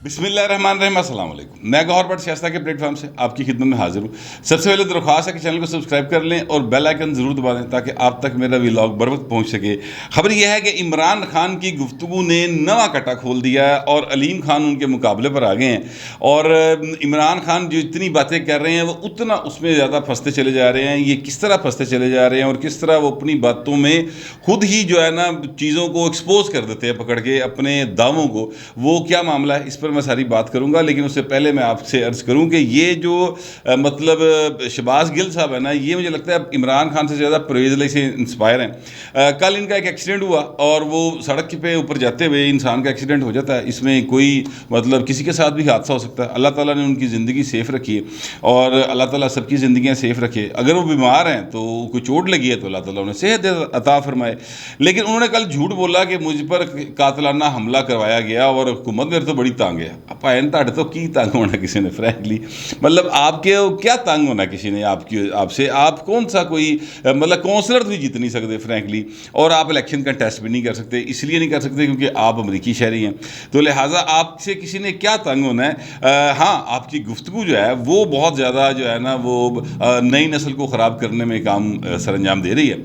بسم اللہ الرحمن الرحیم، السلام علیکم۔ میں گوہر بٹ شائستہ کے پلیٹ فارم سے آپ کی خدمت میں حاضر ہوں۔ سب سے پہلے درخواست ہے کہ چینل کو سبسکرائب کر لیں اور بیل آئیکن ضرور دبا دیں تاکہ آپ تک میرا ولاگ بر وقت پہنچ سکے۔ خبر یہ ہے کہ عمران خان کی گفتگو نے نواں کٹا کھول دیا ہے اور علیم خان ان کے مقابلے پر آ گئے ہیں، اور عمران خان جو اتنی باتیں کر رہے ہیں وہ اتنا اس میں زیادہ پھنستے چلے جا رہے ہیں۔ یہ کس طرح پھنستے چلے جا رہے ہیں اور کس طرح وہ اپنی باتوں میں خود ہی جو ہے نا چیزوں کو ایکسپوز کر دیتے ہیں پکڑ کے اپنے دعووں کو، وہ کیا معاملہ ہے اس پر میں ساری بات کروں گا۔ لیکن اس سے پہلے میں آپ سے عرض کروں کہ یہ جو مطلب شہباز گل صاحب ہے نا، یہ مجھے لگتا ہے عمران خان سے زیادہ پرویز علی سے انسپائر ہیں۔ کل ان کا ایک ایکسیڈنٹ ہوا اور وہ سڑک پہ اوپر جاتے ہوئے انسان کا ایکسیڈنٹ ہو جاتا ہے، اس میں کوئی مطلب کسی کے ساتھ بھی حادثہ ہو سکتا ہے۔ اللہ تعالیٰ نے ان کی زندگی سیف رکھی ہے اور اللہ تعالیٰ سب کی زندگیاں سیف رکھے۔ اگر وہ بیمار ہیں تو کوئی چوٹ لگی ہے تو اللہ تعالیٰ انہیں صحت عطا فرمائے۔ لیکن انہوں نے کل جھوٹ بولا کہ مجھ پر قاتلانہ حملہ کروایا گیا اور حکومت میرے تو بڑی تانگ ہے۔ تو کی تنگ ہونا کسی نے، فرینکلی مطلب آپ کے کیا تنگ ہونا کسی نے آپ سے؟ آپ کون سا کوئی مطلب کونسلر بھی جیت نہیں سکتے فرینکلی، اور آپ الیکشن کا ٹیسٹ بھی نہیں کر سکتے، اس لیے نہیں کر سکتے کیونکہ آپ امریکی شہری ہیں، تو لہٰذا آپ سے کسی نے کیا تنگ ہونا ہے؟ ہاں، آپ کی گفتگو جو ہے وہ بہت زیادہ جو ہے نا وہ نئی نسل کو خراب کرنے میں کام سر انجام دے رہی ہے۔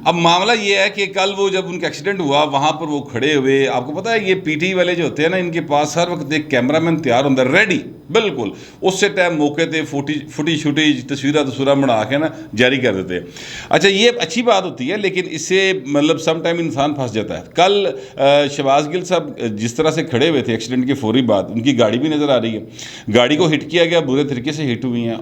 اب معاملہ یہ ہے کہ کل وہ جب ان کا ایکسیڈنٹ ہوا وہاں پر وہ کھڑے ہوئے، آپ کو پتہ ہے یہ پی ٹی آئی والے جو ہوتے ہیں نا، ان کے پاس ہر وقت ایک کیمرہ مین تیار ہوتا ہے، ریڈی بالکل اس سے ٹائم موقع تے فوٹی شوٹی تصویریں بنا کے نا جاری کر دیتے ہیں۔ اچھا، یہ اچھی بات ہوتی ہے لیکن اس سے مطلب سم ٹائم انسان پھنس جاتا ہے۔ کل شہباز گل صاحب جس طرح سے کھڑے ہوئے تھے ایکسیڈنٹ کے فوری بعد، ان کی گاڑی بھی نظر آ رہی ہے، گاڑی کو ہٹ کیا گیا، برے طریقے سے ہٹ ہوئی ہیں،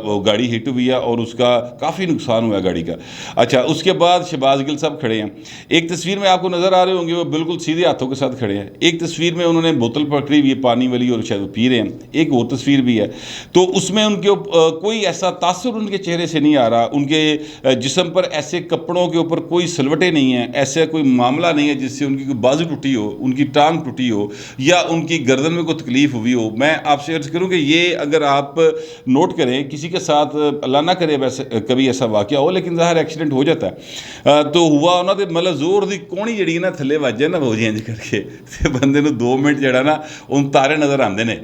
وہ گاڑی ہٹ ہوئی ہے اور اس کا کافی نقصان ہوا ہے گاڑی کا۔ اچھا، اس کے بعد شہباز گل صاحب کھڑے ہیں، ایک تصویر میں آپ کو نظر آ رہے ہوں گے وہ بالکل سیدھے ہاتھوں کے ساتھ کھڑے ہیں، ایک تصویر میں انہوں نے بوتل پکڑی ہوئی ہے پانی والی اور شاید وہ پی رہے ہیں، ایک اور تصویر بھی ہے، تو اس میں ان کے کوئی ایسا تاثر ان کے چہرے سے نہیں آ رہا، ان کے جسم پر ایسے کپڑوں کے اوپر کوئی سلوٹیں نہیں ہیں، ایسا کوئی معاملہ نہیں ہے جس سے ان کی کوئی بازو ٹوٹی ہو، ان کی ٹانگ ٹوٹی ہو یا ان کی گردن میں کوئی تکلیف ہوئی ہو۔ میں آپ سے عرض کروں کہ یہ اگر آپ نوٹ کریں کسی کے ساتھ، اللہ نہ کرے ویسے کبھی ایسا واقعہ ہو، لیکن ظاہر ایکسیڈنٹ ہو جاتا ہے تو ہوا ہونا تو مطلب زور دی کونی جڑی نا تھلے وجے نا وہ چینج کر کے بندے 2 منٹ جڑا نا ان تارے نظر آتے ہیں۔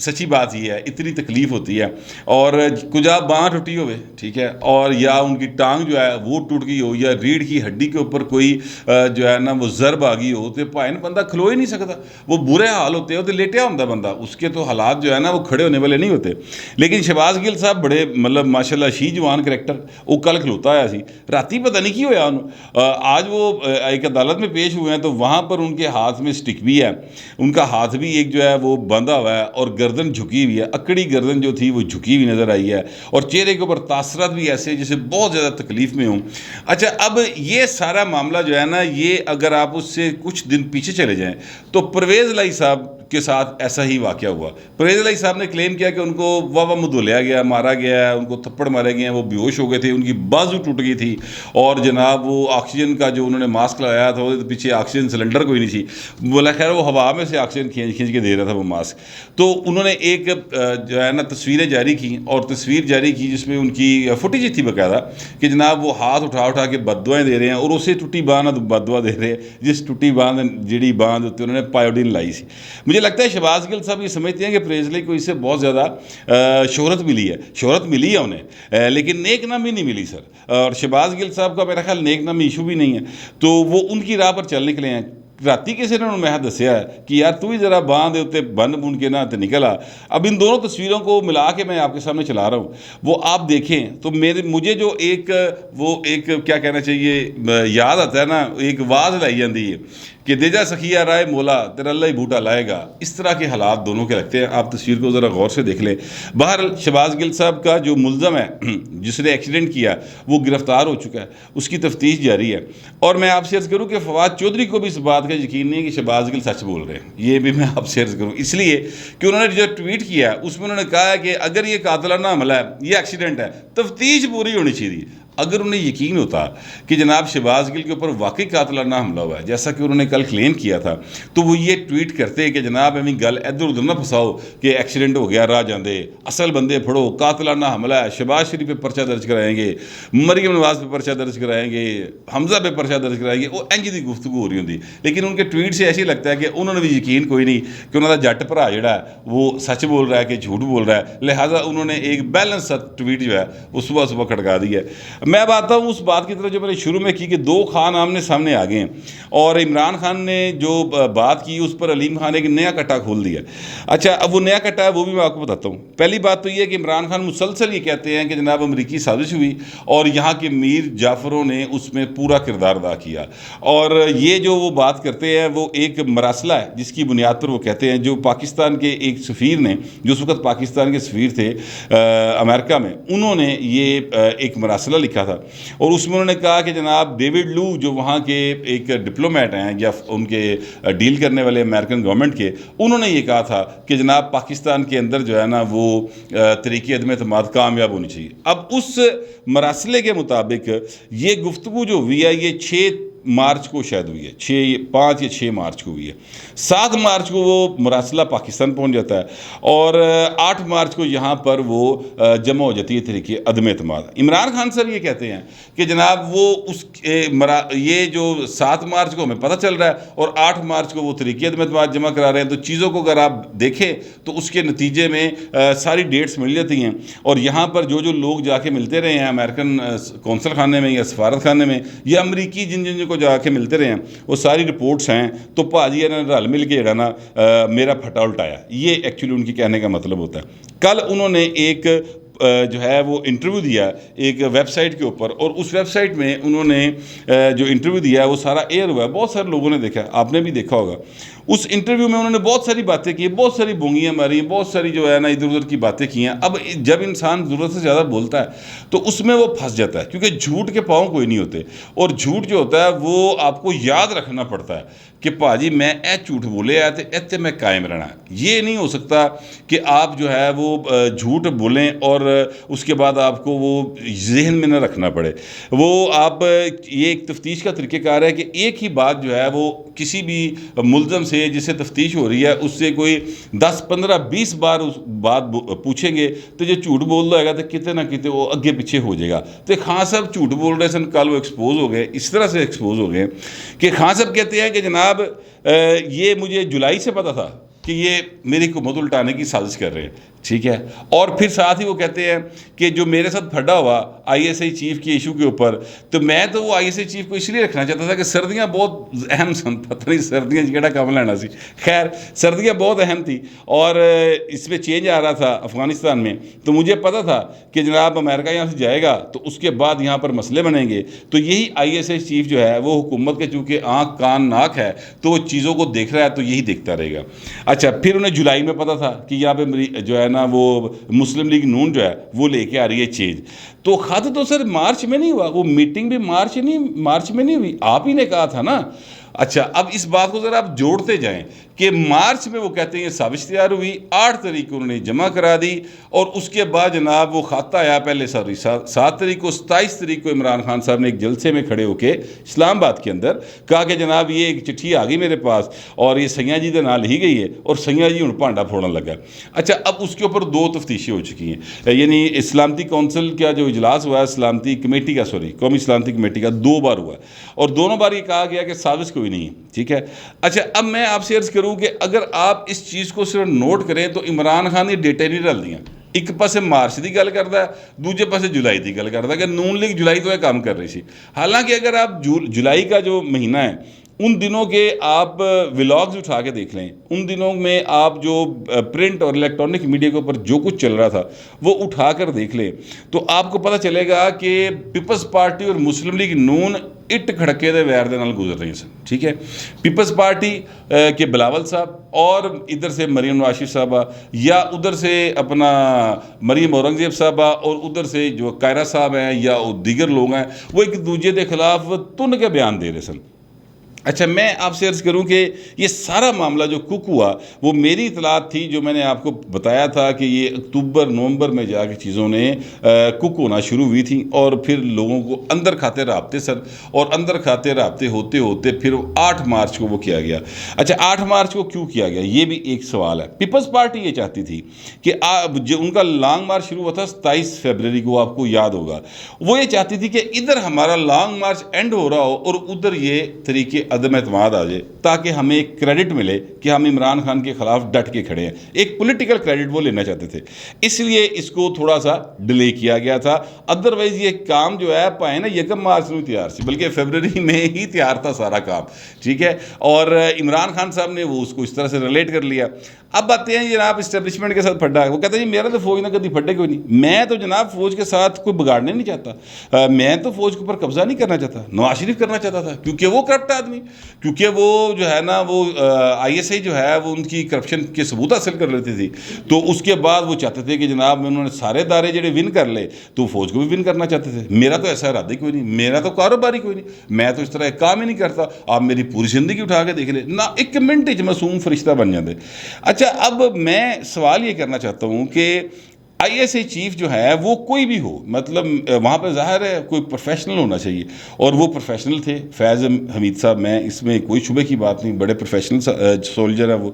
سچی بات یہ ہے، اتنی تکلیف ہوتی ہے، اور کجا باں ٹوٹی ہوئے، ٹھیک ہے، اور یا ان کی ٹانگ جو ہے وہ ٹوٹ گئی ہو یا ریڑھ کی ہڈی کے اوپر کوئی جو ہے نا وہ ضرب آ گئی ہو، تو پائن بندہ کھلو ہی نہیں سکتا، وہ برے حال ہوتے ہیں، تو لیٹیا ہوتا بندہ، اس کے تو حالات جو ہے نا وہ کھڑے ہونے والے نہیں ہوتے۔ لیکن شہباز گل صاحب بڑے مطلب ماشاءاللہ شی جوان کریکٹر، وہ کل کھلوتا آیا سی، راتی پتہ نہیں کی ہویا انہوں، آج وہ ایک عدالت میں پیش ہوئے ہیں تو وہاں پر ان کے ہاتھ میں سٹک بھی ہے، ان کا ہاتھ بھی ایک جو ہے وہ بندھا ہوا ہے اور گردن جھکی ہوئی ہے، اکڑی گردن جو تھی وہ جھکی ہوئی نظر آئی ہے، اور چہرے کے اوپر تاثرات بھی ایسے جیسے بہت زیادہ تکلیف میں ہوں۔ اچھا، اب یہ سارا معاملہ جو ہے نا، یہ اگر آپ اس سے کچھ دن پیچھے چلے جائیں تو پرویز الہی صاحب کے ساتھ ایسا ہی واقعہ ہوا۔ پرویز الہی صاحب نے کلیم کیا کہ ان کو واہ مدولیا گیا، مارا گیا ہے، ان کو تھپڑ مارے گئے ہیں، وہ بے ہوش ہو گئے تھے، ان کی بازو ٹوٹ گئی تھی، اور جناب وہ آکسیجن کا جو انہوں نے ماسک لگایا تھا وہ پیچھے آکسیجن سلنڈر کوئی نہیں تھی، بولا خیر وہ ہوا میں سے آکسیجن کھینچ کے دے رہا تھا وہ ماسک۔ تو انہوں نے ایک جو ہے نا تصویریں جاری کی، اور تصویر جاری کی جس میں ان کی فوٹیج تھی باقاعدہ کہ جناب وہ ہاتھ اٹھا کے بددعائیں دے رہے ہیں، اور اسے ٹوٹی باندھ بددعا دے رہے ہیں، جس ٹوٹی باندھ جڑی باندھ ہوتی انہوں نے پائیوڈین لائی سی۔ مجھے لگتا ہے شہباز گل صاحب یہ سمجھتے ہیں کہ پرویز الہی کو اس سے بہت زیادہ شہرت ملی ہے انہیں، لیکن نیک نامی نہیں ملی سر، اور شہباز گل صاحب کا میرا خیال نیک نامی ایشو بھی نہیں ہے، تو وہ ان کی راہ پر چل نکلے ہیں۔ راتی کسی نے میں دسیا ہے کہ یار تو ہی ذرا باں دے ہوتے بن کے نہ نکل آ۔ اب ان دونوں تصویروں کو ملا کے میں آپ کے سامنے چلا رہا ہوں، وہ آپ دیکھیں تو مجھے جو ایک کیا کہنا چاہیے یاد آتا ہے نا، ایک واز لائی جاتی ہے کہ دے جا سخیا رائے مولا تیرا اللہ ہی بوٹا لائے گا، اس طرح کے حالات دونوں کے لگتے ہیں۔ آپ تصویر کو ذرا غور سے دیکھ لیں۔ بہرحال شہباز گل صاحب کا جو ملزم ہے جس نے ایکسیڈنٹ کیا وہ گرفتار ہو چکا ہے، اس کی تفتیش جاری ہے، اور میں آپ سے عرض کروں کہ فواد چودھری کو بھی اس بات کا یقین نہیں ہے کہ شہباز گل سچ بول رہے ہیں، یہ بھی میں آپ سے عرض کروں، اس لیے کہ انہوں نے جو ٹویٹ کیا ہے اس میں انہوں نے کہا ہے کہ اگر یہ قاتلانہ حملہ ہے، یہ ایکسیڈنٹ ہے، تفتیش پوری ہونی چاہیے۔ اگر انہیں یقین ہوتا کہ جناب شہباز گل کے اوپر واقعی قاتلانہ حملہ ہوا ہے جیسا کہ انہوں نے کل کلیم کیا تھا تو وہ یہ ٹویٹ کرتے کہ جناب ایویں گل ادھر ادھر نہ پھساؤ کہ ایکسیڈنٹ ہو گیا راہ جاندے، اصل بندے پھڑو، قاتلانہ حملہ ہے، شہباز شریف پہ پرچہ درج کرائیں گے، مریم نواز پہ پرچہ درج کرائیں گے، حمزہ پہ پرچہ درج کرائیں گے، وہ انج دی گفتگو ہو رہی ہوندی. لیکن ان کے ٹویٹ سے ایسے لگتا ہے کہ انہوں نے بھی یقین کوئی نہیں کہ انہوں کا جٹ بھرا جڑا ہے وہ سچ بول رہا ہے کہ جھوٹ بول رہا ہے، لہٰذا انہوں نے ایک بیلنس ٹویٹ جو ہے وہ صبح صبح کھڑکا دی ہے. میں اب آتا ہوں اس بات کی طرف جو میں نے شروع میں کی کہ دو خان آمنے سامنے آ گئے ہیں اور عمران خان نے جو بات کی اس پر علیم خان نے ایک نیا کٹا کھول دیا. اچھا اب وہ نیا کٹا ہے وہ بھی میں آپ کو بتاتا ہوں. پہلی بات تو یہ کہ عمران خان مسلسل یہ کہتے ہیں کہ جناب امریکی سازش ہوئی اور یہاں کے میر جعفروں نے اس میں پورا کردار ادا کیا، اور یہ جو وہ بات کرتے ہیں وہ ایک مراسلہ ہے جس کی بنیاد پر وہ کہتے ہیں. جو پاکستان کے ایک سفیر نے جو اس وقت پاکستان کے سفیر تھے امریکہ میں، انہوں نے یہ ایک مراسلہ لکھا تھا اور اس میں انہوں نے کہا کہ جناب ڈیوڈ لو جو وہاں کے ایک ڈپلومیٹ ہیں یا ان کے ڈیل کرنے والے امریکن گورنمنٹ کے، انہوں نے یہ کہا تھا کہ جناب پاکستان کے اندر جو ہے نا وہ طریقے عدم اعتماد کامیاب ہونی چاہیے. اب اس مراسلے کے مطابق یہ گفتگو جو ہوئی ہے یہ 6 مارچ کو شاید ہوئی ہے، 5 یا 6 مارچ کو ہوئی ہے. 7 مارچ کو وہ مراسلہ پاکستان پہنچ جاتا ہے اور 8 مارچ کو یہاں پر وہ جمع ہو جاتی ہے طریقے عدم اعتماد. عمران خان صاحب یہ کہتے ہیں کہ جناب وہ یہ جو 7 مارچ کو ہمیں پتہ چل رہا ہے اور 8 مارچ کو وہ طریقے عدم اعتماد جمع کرا رہے ہیں، تو چیزوں کو اگر آپ دیکھیں تو اس کے نتیجے میں ساری ڈیٹس مل جاتی ہیں اور یہاں پر جو لوگ جا کے ملتے رہے ہیں امریکن کونسل خانے میں یا سفارت خانے میں یا امریکی جن کو جا کے ملتے رہے ہیں وہ ساری رپورٹس ہیں. تو پاجی نے رل مل کے جڑا نا میرا پھٹا الٹایا، یہ ایکچولی ان کی کہنے کا مطلب ہوتا ہے. کل انہوں نے ایک جو ہے وہ انٹرویو دیا ایک ویب سائٹ کے اوپر، اور اس ویب سائٹ میں انہوں نے جو انٹرویو دیا ہے وہ سارا ایئر ہوا ہے، بہت سارے لوگوں نے دیکھا، آپ نے بھی دیکھا ہوگا. اس انٹرویو میں انہوں نے بہت ساری باتیں کی، بہت ساری بونگیاں ماری، بہت ساری جو ہے نا ادھر ادھر کی باتیں کی ہیں. اب جب انسان ضرورت سے زیادہ بولتا ہے تو اس میں وہ پھنس جاتا ہے، کیونکہ جھوٹ کے پاؤں کوئی نہیں ہوتے، اور جھوٹ جو ہوتا ہے وہ آپ کو یاد رکھنا پڑتا ہے کہ پاجی میں جھوٹ بولے آیا تھے ایتے میں قائم رہنا ہے. یہ نہیں ہو سکتا کہ آپ جو ہے وہ جھوٹ بولیں اور اس کے بعد آپ کو وہ ذہن میں نہ رکھنا پڑے. وہ آپ یہ ایک تفتیش کا طریقہ کار ہے کہ ایک ہی بات جو ہے وہ کسی بھی ملزم سے جس سے تفتیش ہو رہی ہے اس سے کوئی 10 15 20 بار اس بات پوچھیں گے تو جو جھوٹ بول رہا ہے تو کتے نہ کتے وہ اگے پیچھے ہو جائے گا. تو خان صاحب جھوٹ بول رہے سن، کل وہ ایکسپوز ہو گئے، اس طرح سے ایکسپوز ہو گئے کہ خان صاحب کہتے ہیں کہ جناب یہ مجھے جولائی سے پتا تھا کہ یہ میری حکومت الٹانے کی سازش کر رہے ہیں، ٹھیک ہے. اور پھر ساتھ ہی وہ کہتے ہیں کہ جو میرے ساتھ پھڈا ہوا آئی ایس آئی چیف کی ایشو کے اوپر، تو میں تو وہ آئی ایس آئی چیف کو اس لیے رکھنا چاہتا تھا کہ سردیاں بہت اہم سن، پتہ نہیں سردیاں کیڑا کام لینا سی، خیر سردیاں بہت اہم تھی اور اس میں چینج آ رہا تھا افغانستان میں. تو مجھے پتہ تھا کہ جناب امریکہ یہاں سے جائے گا تو اس کے بعد یہاں پر مسئلے بنیں گے، تو یہی آئی ایس آئی چیف جو ہے وہ حکومت کے چونکہ آنکھ کان ناک ہے تو وہ چیزوں کو دیکھ رہا ہے تو یہی دیکھتا رہے گا. اچھا پھر انہیں جولائی میں پتہ تھا کہ یہاں پہ جو ہے نا وہ مسلم لیگ نون جو ہے وہ لے کے آ رہی ہے چینج. تو خط تو سر مارچ میں نہیں ہوا، وہ میٹنگ بھی مارچ میں نہیں ہوئی، آپ ہی نے کہا تھا نا. اچھا اب اس بات کو ذرا آپ جوڑتے جائیں کہ مارچ میں وہ کہتے ہیں یہ سازش تیار ہوئی، 8 تاریخ کو انہوں نے جمع کرا دی اور اس کے بعد جناب وہ خط آیا پہلے 7 تاریخ کو، 27 تاریخ کو عمران خان صاحب نے ایک جلسے میں کھڑے ہو کے اسلام آباد کے اندر کہا کہ جناب یہ ایک چٹھی آ گئی میرے پاس اور یہ سیاں جی دے نال ہی گئی ہے اور سیاں جی ہن بھانڈا پھوڑن لگا. اچھا اب اس کے اوپر 2 تفتیشیں ہو چکی ہیں، یعنی سلامتی کونسل کا جو اجلاس ہوا ہے سلامتی کمیٹی کا قومی سلامتی کمیٹی کا 2 بار ہوا ہے اور دونوں بار یہ کہا گیا کہ سازش کوئی نہیں ہے، ٹھیک ہے. اچھا اب میں آپ سے عرض کروں کہ اگر آپ اس چیز کو صرف نوٹ کریں تو عمران خان نے ڈیٹے نہیں ڈال دیاں. ایک پاسے مارچ کی گل کرتا ہے، دوجے پاسے جولائی کی گل کرتا ہے کہ نون لیگ جولائی تو یہ کام کر رہی سی. حالانکہ اگر آپ جولائی کا جو مہینہ ہے ان دنوں کے آپ ولاگز اٹھا کے دیکھ لیں، ان دنوں میں آپ جو پرنٹ اور الیکٹرانک میڈیا کے اوپر جو کچھ چل رہا تھا وہ اٹھا کر دیکھ لیں تو آپ کو پتہ چلے گا کہ پیپلز پارٹی اور مسلم لیگ نون اٹ کھڑکے دے ویر دے نال گزر رہی سن، ٹھیک ہے. پیپلز پارٹی کے بلاول صاحب اور ادھر سے مریم نواز صاحبہ یا ادھر سے اپنا مریم اورنگزیب صاحبہ اور ادھر سے جو کائرہ صاحب ہیں یا دیگر لوگ ہیں وہ ایک دوسرے کے خلاف تن کے بیان دے رہے سن. اچھا، میں آپ سے عرض کروں کہ یہ سارا معاملہ جو کک ہوا وہ میری اطلاعات تھی، جو میں نے آپ کو بتایا تھا کہ یہ اکتوبر نومبر میں جا کے چیزوں نے کک ہونا شروع ہوئی تھیں، اور پھر لوگوں کو اندر کھاتے رابطے سر، اور اندر کھاتے رابطے ہوتے ہوتے پھر 8 مارچ کو وہ کیا گیا۔ اچھا، 8 مارچ کو کیوں کیا گیا، یہ بھی ایک سوال ہے۔ پیپلز پارٹی یہ چاہتی تھی کہ جو ان کا لانگ مارچ شروع ہوا تھا 27 فروری کو، آپ کو یاد ہوگا، وہ یہ چاہتی تھی کہ ادھر ہمارا لانگ مارچ اینڈ ہو رہا ہو اور ادھر یہ طریقے عدم اعتماد آ جائے، تاکہ ہمیں ایک کریڈٹ ملے کہ ہم عمران خان کے خلاف ڈٹ کے کھڑے ہیں۔ ایک پولیٹیکل کریڈٹ وہ لینا چاہتے تھے، اس لیے اس کو تھوڑا سا ڈیلے کیا گیا تھا۔ ادروائز یہ کام جو ہے پائے نا 1 مارچ میں تیار سی، بلکہ فروری میں ہی تیار تھا سارا کام، ٹھیک ہے۔ اور عمران خان صاحب نے وہ اس کو اس طرح سے ریلیٹ کر لیا۔ اب آتے ہیں جناب اسٹیبلشمنٹ کے ساتھ پھڈا، وہ کہتے ہیں جی میرا تو فوج نہ کبھی پھڈے کوئی نہیں، میں تو جناب فوج کے ساتھ کوئی بگاڑنے نہیں چاہتا، میں تو فوج کے اوپر قبضہ نہیں کرنا چاہتا، نواز شریف کرنا چاہتا تھا، کیونکہ وہ کرپٹ آدمی، کیونکہ وہ جو ہے نا وہ آئی ایس آئی جو ہے وہ ان کی کرپشن کے ثبوت حاصل کر لیتی تھی، تو اس کے بعد وہ چاہتے تھے کہ جناب انہوں نے سارے دارے جڑے ون کر لے تو فوج کو بھی ون کرنا چاہتے تھے۔ میرا تو ایسا ارادہ کوئی نہیں، میرا تو کاروباری کوئی نہیں، میں تو اس طرح ایک کام ہی نہیں کرتا، آپ میری پوری زندگی اٹھا کے دیکھ لیں نہ، 1 منٹ معصوم فرشتہ بن جاتے۔ اچھا، اب میں سوال یہ کرنا چاہتا ہوں کہ آئی ایس آئی چیف جو ہے وہ کوئی بھی ہو، مطلب وہاں پہ ظاہر ہے کوئی پروفیشنل ہونا چاہیے، اور وہ پروفیشنل تھے فیض حمید صاحب، میں اس میں کوئی شبے کی بات نہیں، بڑے پروفیشنل سولجر ہیں وہ۔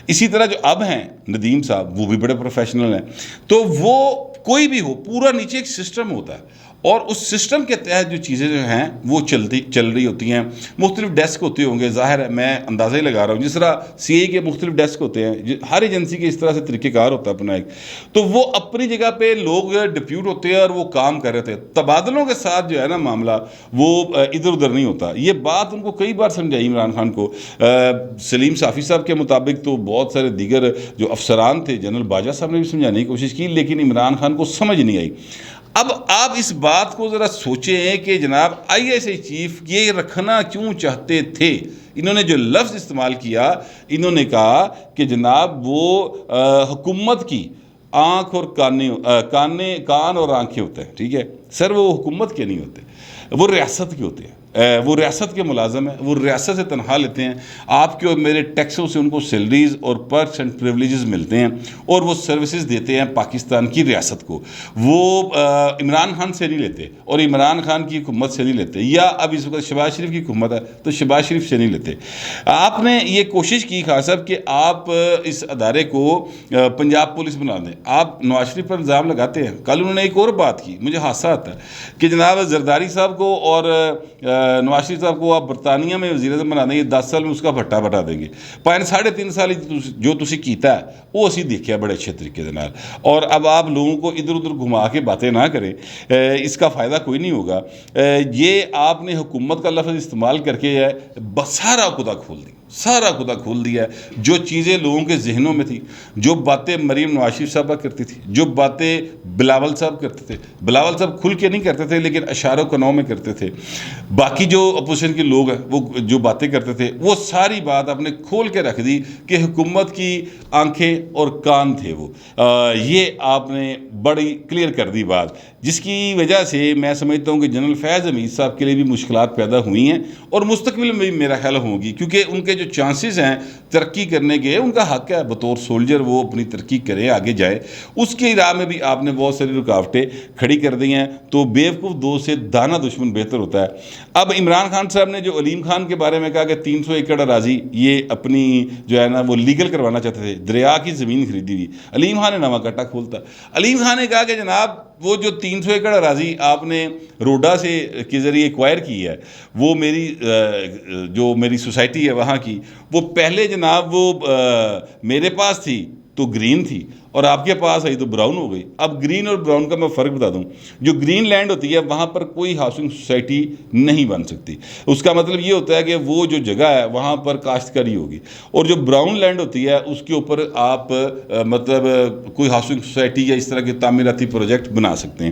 اسی طرح جو اب ہیں ندیم صاحب، وہ بھی بڑے پروفیشنل ہیں۔ تو وہ کوئی بھی ہو، پورا نیچے ایک سسٹم ہوتا ہے، اور اس سسٹم کے تحت جو چیزیں جو ہیں وہ چل رہی ہوتی ہیں۔ مختلف ڈیسک ہوتے ہوں گے، ظاہر ہے میں اندازہ ہی لگا رہا ہوں، جس طرح سی اے کے مختلف ڈیسک ہوتے ہیں، ہر ایجنسی کے اس طرح سے طریقہ کار ہوتا ہے اپنا ایک، تو وہ اپنی جگہ پہ لوگ ڈپیوٹ ہوتے ہیں اور وہ کام کر رہے تھے۔ تبادلوں کے ساتھ جو ہے نا معاملہ وہ ادھر ادھر نہیں ہوتا۔ یہ بات ان کو کئی بار سمجھائی عمران خان کو، سلیم صافی صاحب کے مطابق تو بہت سارے دیگر جو افسران تھے، جنرل باجوہ صاحب نے بھی سمجھانے کی کوشش کی، لیکن عمران خان کو سمجھ نہیں آئی۔ اب آپ اس بات کو ذرا سوچیں کہ جناب آئی ایس آئی چیف یہ رکھنا کیوں چاہتے تھے۔ انہوں نے جو لفظ استعمال کیا، انہوں نے کہا کہ جناب وہ حکومت کی آنکھ اور کان اور آنکھیں ہوتے ہیں، ٹھیک ہے سر، وہ حکومت کے نہیں ہوتے، وہ ریاست کے ہوتے ہیں، وہ ریاست کے ملازم ہیں، وہ ریاست سے تنخواہ لیتے ہیں، آپ کے اور میرے ٹیکسوں سے ان کو سیلریز اور پرکس اینڈ پریولیجز ملتے ہیں، اور وہ سروسز دیتے ہیں پاکستان کی ریاست کو۔ وہ عمران خان سے نہیں لیتے، اور عمران خان کی حکومت سے نہیں لیتے، یا اب اس وقت شہباز شریف کی حکومت ہے تو شہباز شریف سے نہیں لیتے۔ آپ نے یہ کوشش کی خان صاحب کہ آپ اس ادارے کو پنجاب پولیس بنا دیں، آپ نواز شریف پر الزام لگاتے ہیں۔ کل انہوں نے ایک اور بات کی، مجھے حادثہ آتا ہے کہ جناب زرداری صاحب کو اور نواز شریف صاحب کو آپ برطانیہ میں وزیر اعظم بنا دیں گے، 10 سال میں اس کا بھٹا بٹا دیں گے، 3.5 سال جو تسی کیتا ہے وہ اسی دیکھیا بڑے اچھے طریقے دے نال، اور اب آپ لوگوں کو ادھر ادھر گھما کے باتیں نہ کریں، اس کا فائدہ کوئی نہیں ہوگا۔ یہ آپ نے حکومت کا لفظ استعمال کر کے سارا خدا کھول دیا ہے، جو چیزیں لوگوں کے ذہنوں میں تھی، جو باتیں مریم نواز شریف صاحبہ کرتی تھی، جو باتیں بلاول صاحب کرتے تھے، بلاول صاحب کھل کے نہیں کرتے تھے لیکن اشاروں کنوں میں کرتے تھے، باقی جو اپوزیشن کے لوگ ہیں وہ جو باتیں کرتے تھے، وہ ساری بات آپ نے کھول کے رکھ دی کہ حکومت کی آنکھیں اور کان تھے وہ، یہ آپ نے بڑی کلیئر کر دی بات، جس کی وجہ سے میں سمجھتا ہوں کہ جنرل فیض حمید صاحب کے لیے بھی مشکلات پیدا ہوئی ہیں، اور مستقبل میں بھی میرا خیال ہوگی، کیونکہ ان کے جو چانسز ہیں ترقی کرنے کے، ان کا حق ہے بطور سولجر وہ اپنی ترقی کرے، آگے جائے، اس کی راہ میں بھی آپ نے بہت ساری رکاوٹیں کھڑی کر دی ہیں، تو بیوقوف دوست سے دانا دشمن بہتر ہوتا ہے۔ اب عمران خان صاحب نے جو علیم خان کے بارے میں کہا کہ 300 ایکڑ اراضی یہ اپنی جو ہے نا وہ لیگل کروانا چاہتے تھے، دریا کی زمین خریدی ہوئی، علیم خان نے نواں کٹا کھولتا، علیم خان نے کہا کہ جناب وہ جو 300 ایکڑ اراضی آپ نے روڈا سے کے ذریعے ایکوائر کی ہے، وہ جو میری سوسائٹی ہے وہاں کی، وہ پہلے جناب وہ میرے پاس تھی تو گرین تھی، اور آپ کے پاس آئی تو براؤن ہو گئی۔ اب گرین اور براؤن کا میں فرق بتا دوں، جو گرین لینڈ ہوتی ہے وہاں پر کوئی ہاؤسنگ سوسائٹی نہیں بن سکتی، اس کا مطلب یہ ہوتا ہے کہ وہ جو جگہ ہے وہاں پر کاشتکاری ہوگی، اور جو براؤن لینڈ ہوتی ہے اس کے اوپر آپ مطلب کوئی ہاؤسنگ سوسائٹی یا اس طرح کے تعمیراتی پروجیکٹ بنا سکتے ہیں۔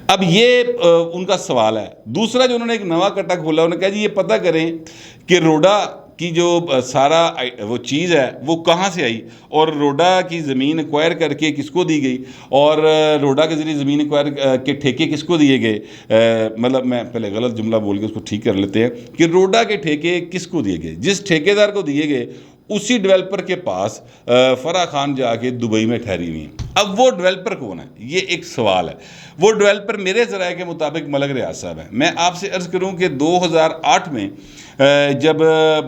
اب یہ ان کا سوال ہے۔ دوسرا جو انہوں نے ایک نواں کٹا کھولا، انہوں نے کہا جی یہ پتہ کریں کہ روڈا کی جو سارا وہ چیز ہے وہ کہاں سے آئی اور روڈا کی زمین ایکوائر کر کے کس کو دی گئی اور روڈا کے ذریعے زمین ایکوائر کے ٹھیکے کس کو دیے گئے، مطلب میں پہلے غلط جملہ بول کے اس کو ٹھیک کر لیتے ہیں کہ روڈا کے ٹھیکے کس کو دیے گئے، جس ٹھیکے دار کو دیے گئے اسی ڈیولپر کے پاس فرح خان جا کے دبئی میں ٹھہری ہوئی ہیں۔ اب وہ ڈیولپر کون ہے، یہ ایک سوال ہے۔ وہ ڈیولپر میرے ذرائع کے مطابق ملک ریاض صاحب ہے۔ میں آپ سے عرض کروں کہ 2008 میں جب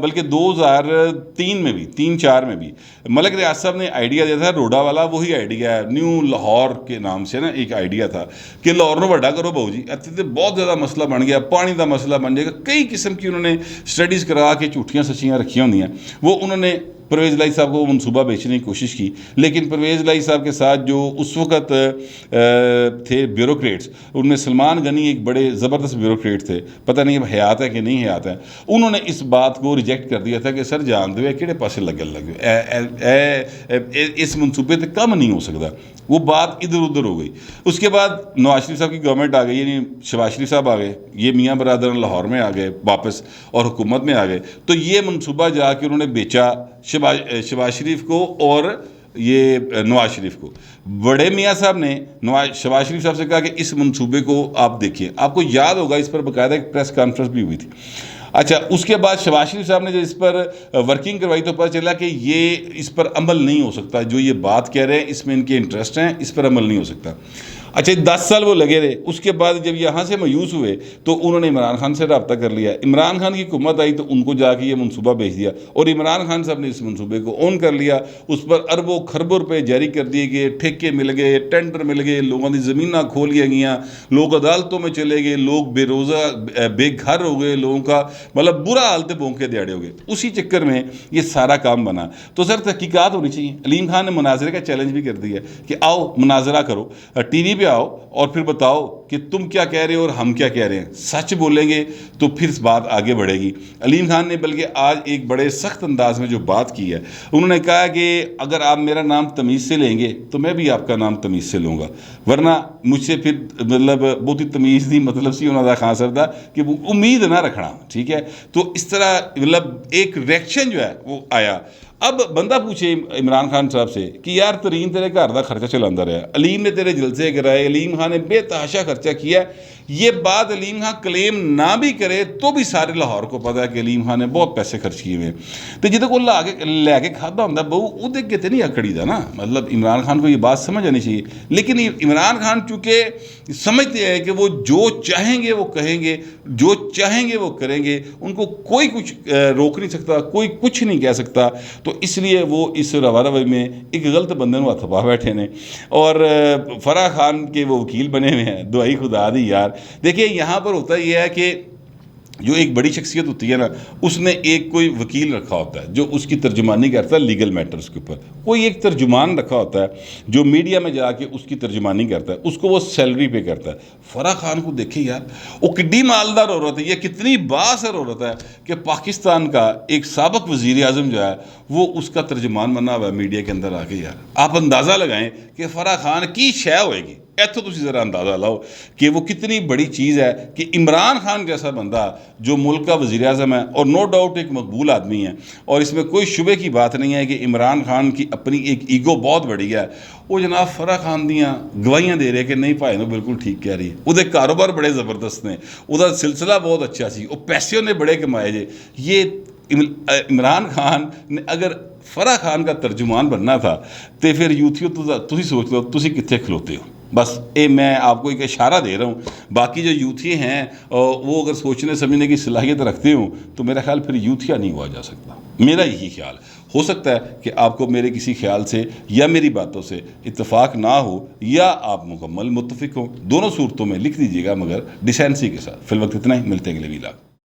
بلکہ 2003 میں بھی 3-4 میں بھی ملک ریاض صاحب نے آئیڈیا دیا تھا روڈا والا، وہی آئیڈیا ہے نیو لاہور کے نام سے نا ایک آئیڈیا تھا کہ لاہور نو بڑا کرو بہو جی، اتنے بہت زیادہ مسئلہ بن گیا، پانی کا مسئلہ بن جائے گا، کئی قسم کی انہوں نے سٹڈیز کرا کے جھوٹیاں سچیاں رکھی ہوئی ہیں۔ وہ انہوں نے پرویز الہی صاحب کو منصوبہ بیچنے کی کوشش کی، لیکن پرویز الہی صاحب کے ساتھ جو اس وقت تھے بیوروکریٹس، ان میں سلمان غنی ایک بڑے زبردست بیوروکریٹ تھے، پتہ نہیں اب حیات ہے کہ نہیں حیات ہے، انہوں نے اس بات کو ریجیکٹ کر دیا تھا کہ سر جان دو کہڑے پاسے لگے اس منصوبے سے کم نہیں ہو سکتا۔ وہ بات ادھر ادھر ہو گئی۔ اس کے بعد نواز شریف صاحب کی گورنمنٹ آ گئی، یعنی شہباز شریف صاحب آ گئے، یہ میاں برادر لاہور میں آ گئے واپس اور حکومت میں آ گئے، تو یہ منصوبہ جا کے انہوں نے بیچا شہباز شریف کو اور یہ نواز شریف کو۔ بڑے میاں صاحب نے شہباز شریف صاحب سے کہا کہ اس منصوبے کو آپ دیکھیں، آپ کو یاد ہوگا اس پر باقاعدہ ایک پریس کانفرنس بھی ہوئی تھی۔ اچھا، اس کے بعد شہباز شریف صاحب نے جو اس پر ورکنگ کروائی تو پتہ چلا کہ یہ اس پر عمل نہیں ہو سکتا، جو یہ بات کہہ رہے ہیں اس میں ان کے انٹرسٹ ہیں، اس پر عمل نہیں ہو سکتا۔ اچھا 10 سال وہ لگے رہے۔ اس کے بعد جب یہاں سے مایوس ہوئے تو انہوں نے عمران خان سے رابطہ کر لیا، عمران خان کی حکومت آئی تو ان کو جا کے یہ منصوبہ بھیج دیا اور عمران خان صاحب نے اس منصوبے کو اون کر لیا، اس پر اربوں خربوں روپے جاری کر دیے گئے، ٹھیکے مل گئے، ٹینڈر مل گئے، لوگوں کی زمینیں کھول لیا گئیں، لوگ عدالتوں میں چلے گئے، لوگ بے روزہ بے گھر ہو گئے، لوگوں کا مطلب برا حالت بونکے دیاڑے ہو گئے۔ اسی چکر میں یہ سارا کام بنا۔ تو سر تحقیقات ہونی چاہیے۔ علیم خان نے مناظرے کا چیلنج بھی کر دیا کہ آؤ مناظرہ کرو، ٹی وی پہ آؤ اور پھر بتاؤ کہ تم کیا کہہ رہے ہو اور ہم کیا کہہ رہے ہیں، سچ بولیں گے تو پھر اس بات آگے بڑھے گی۔ علیم خان نے بلکہ آج ایک بڑے سخت انداز میں جو بات کی ہے، انہوں نے کہا کہ اگر آپ میرا نام تمیز سے لیں گے تو میں بھی آپ کا نام تمیز سے لوں گا، ورنہ مجھ سے پھر مطلب بہت ہی تمیز نہیں مطلب سی ہونا تھا خان صاحب دا کہ امید نہ رکھنا، ٹھیک ہے۔ تو اس طرح مطلب ایک ریئیکشن جو ہے وہ آیا۔ اب بندہ پوچھے عمران خان صاحب سے کہ یار ترین تیرے گھر کا خرچہ چلاتا رہا، علیم نے تیرے جلسے کرائے، علیم خان نے بے تحاشا خرچہ کیا ہے، یہ بات علیم خان کلیم نہ بھی کرے تو بھی سارے لاہور کو پتا ہے کہ علیم خان نے بہت پیسے خرچ کیے ہوئے، تو جدو کو لے کے کھادا ہوں بہو وہ دیکھ کے نہیں اکڑی دا نا، مطلب عمران خان کو یہ بات سمجھ آنی چاہیے۔ لیکن عمران خان چونکہ سمجھتے ہیں کہ وہ جو چاہیں گے وہ کہیں گے، جو چاہیں گے وہ کریں گے، ان کو کوئی کچھ روک نہیں سکتا، کوئی کچھ نہیں کہہ سکتا، تو اس لیے وہ اس روا روی میں ایک غلط بندے نو ہتھ پا بیٹھے نے اور فرح خان کے وہ وکیل بنے ہوئے ہیں۔ دعائی خدا دی یار، دیکھیں یہاں پر ہوتا یہ ہے کہ جو ایک بڑی شخصیت ہوتی ہے نا، اس نے ایک کوئی وکیل رکھا ہوتا ہے جو اس کی ترجمانی کرتا ہے لیگل میٹرز کے اوپر، کوئی ایک ترجمان رکھا ہوتا ہے جو میڈیا میں جا کے اس کی ترجمانی کرتا ہے، اس کو وہ سیلری پہ کرتا ہے۔ فرح خان کو دیکھیں یار، وہ کتنی مالدار عورت ہے، یہ کتنی بااثر عورت ہے کہ پاکستان کا ایک سابق وزیر اعظم جو ہے وہ اس کا ترجمان بنا ہوا ہے میڈیا کے اندر آ کے۔ یار آپ اندازہ لگائیں کہ فرح خان کی شے ہوئے گی، ایتھو تسی ذرا اندازہ لاؤ کہ وہ کتنی بڑی چیز ہے کہ عمران خان جیسا بندہ جو ملک کا وزیر اعظم ہے اور نو ڈاؤٹ ایک مقبول آدمی ہے، اور اس میں کوئی شبے کی بات نہیں ہے کہ عمران خان کی اپنی ایک ایگو بہت بڑی ہے، وہ جناب فرح خان دیاں گواہیاں دے رہے کہ نہیں بھائی نو بالکل ٹھیک کہہ رہی ہے، وہ دے کاروبار بڑے زبردست نے، وہ دا سلسلہ بہت اچھا سی، وہ پیسے نے بڑے کمائے جے۔ یہ عمران خان نے اگر فرح خان کا ترجمان بننا تھا تو پھر یوتھیو تسی سوچ لو تسی کتنے کھلوتے ہو۔ بس میں آپ کو ایک اشارہ دے رہا ہوں، باقی جو یوتھی ہیں وہ اگر سوچنے سمجھنے کی صلاحیت رکھتے ہوں تو میرا خیال پھر یوتھیا نہیں ہوا جا سکتا، میرا یہی خیال۔ ہو سکتا ہے کہ آپ کو میرے کسی خیال سے یا میری باتوں سے اتفاق نہ ہو یا آپ مکمل متفق ہوں، دونوں صورتوں میں لکھ دیجیے گا مگر ڈیسینسی کے ساتھ۔ فی الوقت اتنا ہی، ملتے ہیں اگلے ویلاگ۔